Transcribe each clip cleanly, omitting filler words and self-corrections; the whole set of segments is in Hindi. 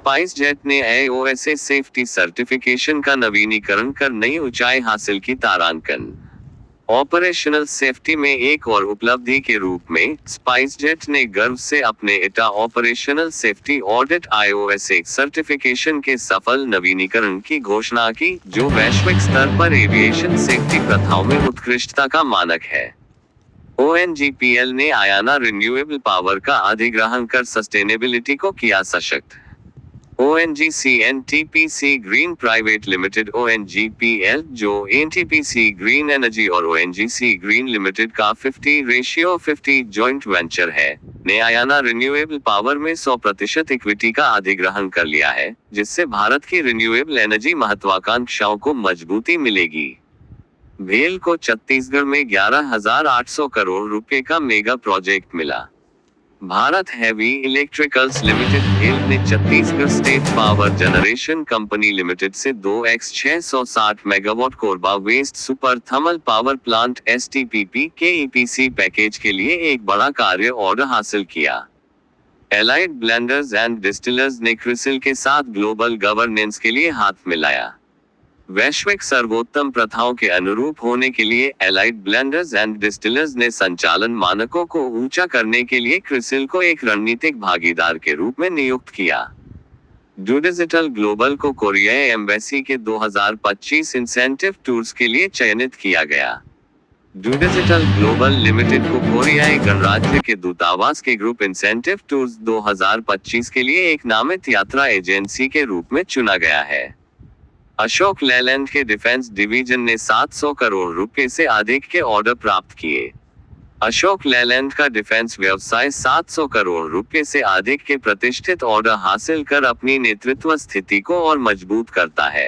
स्पाइस जेट ने AOSA सेफ्टी सर्टिफिकेशन का नवीनीकरण कर नई ऊंचाई हासिल की। तारांकन ऑपरेशनल सेफ्टी में एक और उपलब्धि के रूप में स्पाइस जेट ने गर्व से अपने इटा operational safety audit IOSA certification के सफल नवीनीकरण की घोषणा की, जो वैश्विक स्तर पर एविएशन सेफ्टी प्रथाओं में उत्कृष्टता का मानक है। ONGPL ने आयाना रिन्यूएबल पावर का अधिग्रहण कर सस्टेनेबिलिटी को किया सशक्त। ONGC NTPC green private limited ONGPL, जो NTPC ग्रीन एनर्जी और ONGC ग्रीन लिमिटेड का 50:50 जॉइंट वेंचर है, ने आयाना रिन्यूएबल पावर में 100% इक्विटी का अधिग्रहण कर लिया है, जिससे भारत की रिन्यूएबल एनर्जी महत्वाकांक्षाओं को मजबूती मिलेगी। भेल को छत्तीसगढ़ में 11,800 करोड़ रुपए का मेगा प्रोजेक्ट मिला। भारत हैवी इलेक्ट्रिकल्स लिमिटेड भेल ने Chhattisgarh state power generation company limited से 2x660 megawatt Korba west super thermal power plant STPP के EPC पैकेज के लिए एक बड़ा कार्य ऑर्डर हासिल किया। एलाइड ब्लेंडर्स एंड डिस्टिलर्स ने क्रिसिल के साथ ग्लोबल गवर्नेंस के लिए हाथ मिलाया। वैश्विक सर्वोत्तम प्रथाओं के अनुरूप होने के लिए एलाइड ब्लेंडर्स एंड डिस्टिलर्स ने संचालन मानकों को ऊंचा करने के लिए क्रिसिल को एक रणनीतिक भागीदार के रूप में नियुक्त किया। डूडिजिटल ग्लोबल को कोरियाई एम्बेसी के 2025 इंसेंटिव टूर्स के लिए चयनित किया गया। डूडिजिटल ग्लोबल लिमिटेड को कोरियाई गणराज्य के दूतावास के ग्रुप इंसेंटिव टूर्स 2025 के लिए एक नामित यात्रा एजेंसी के रूप में चुना गया है। अशोक लेलैंड के डिफेंस डिवीजन ने 700 करोड़ रुपए से अधिक के ऑर्डर प्राप्त किए। अशोक लेलैंड का डिफेंस व्यवसाय 700 करोड़ रुपए से अधिक के प्रतिष्ठित ऑर्डर हासिल कर अपनी नेतृत्व स्थिति को और मजबूत करता है।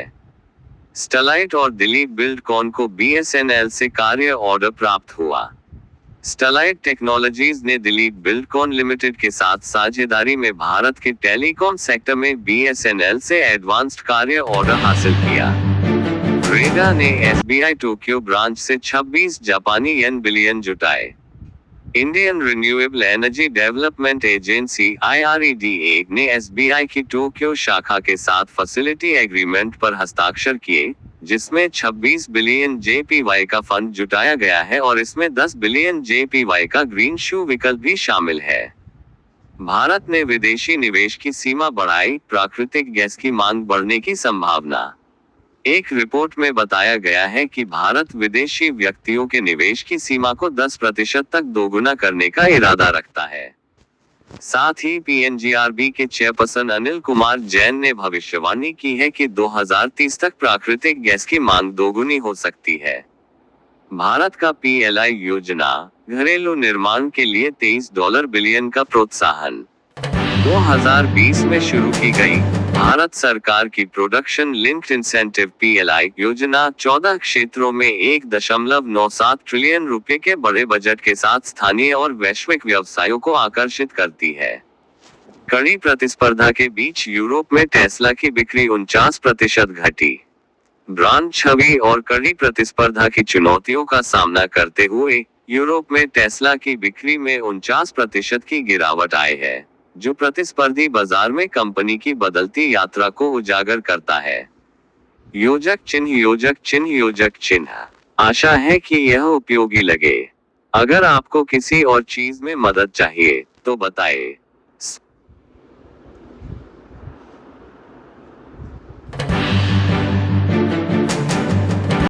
स्टलाइट और दिलीप बिल्डकॉन को BSNL से कार्य ऑर्डर प्राप्त हुआ। स्टलाइट टेक्नोलॉजीज ने दिलीप बिल्डकॉन लिमिटेड के साथ साझेदारी में भारत के टेलीकॉम सेक्टर में BSNL से एडवांस्ड कार्य ऑर्डर हासिल किया। रेडा ने SBI टोक्यो ब्रांच से 26 जापानी येन बिलियन जुटाए। Indian renewable energy development agency IREDA ने SBI की टोक्यो शाखा के साथ फैसिलिटी एग्रीमेंट पर हस्ताक्षर किए, जिसमें 26 बिलियन JPY का फंड जुटाया गया है और इसमें 10 बिलियन JPY का ग्रीन शू विकल्प भी शामिल है। भारत ने विदेशी निवेश की सीमा बढ़ाई, प्राकृतिक गैस की मांग बढ़ने की संभावना। एक रिपोर्ट में बताया गया है कि भारत विदेशी व्यक्तियों के निवेश की सीमा को 10% तक दोगुना करने का इरादा रखता है। साथ ही PNGRB के चेयरपर्सन अनिल कुमार जैन ने भविष्यवाणी की है कि 2030 तक प्राकृतिक गैस की मांग दोगुनी हो सकती है। भारत का PLI योजना, घरेलू निर्माण के लिए $23 बिलियन का प्रोत्साहन 2020 में शुरू की गई। भारत सरकार की प्रोडक्शन लिंक्ड इंसेंटिव PLI योजना 14 क्षेत्रों में 1.97 ट्रिलियन रुपए के बड़े बजट के साथ स्थानीय और वैश्विक व्यवसायों को आकर्षित करती है। कड़ी प्रतिस्पर्धा के बीच यूरोप में टेस्ला की बिक्री 49% घटी। ब्रांड छवि और कड़ी प्रतिस्पर्धा की चुनौतियों का सामना करते हुए यूरोप में टेस्ला की बिक्री में 49% की गिरावट आई है, जो प्रतिस्पर्धी बाजार में कंपनी की बदलती यात्रा को उजागर करता है। योजक चिन्ह योजक चिन्ह योजक चिन्ह। आशा है कि यह उपयोगी लगे। अगर आपको किसी और चीज में मदद चाहिए तो बताएं।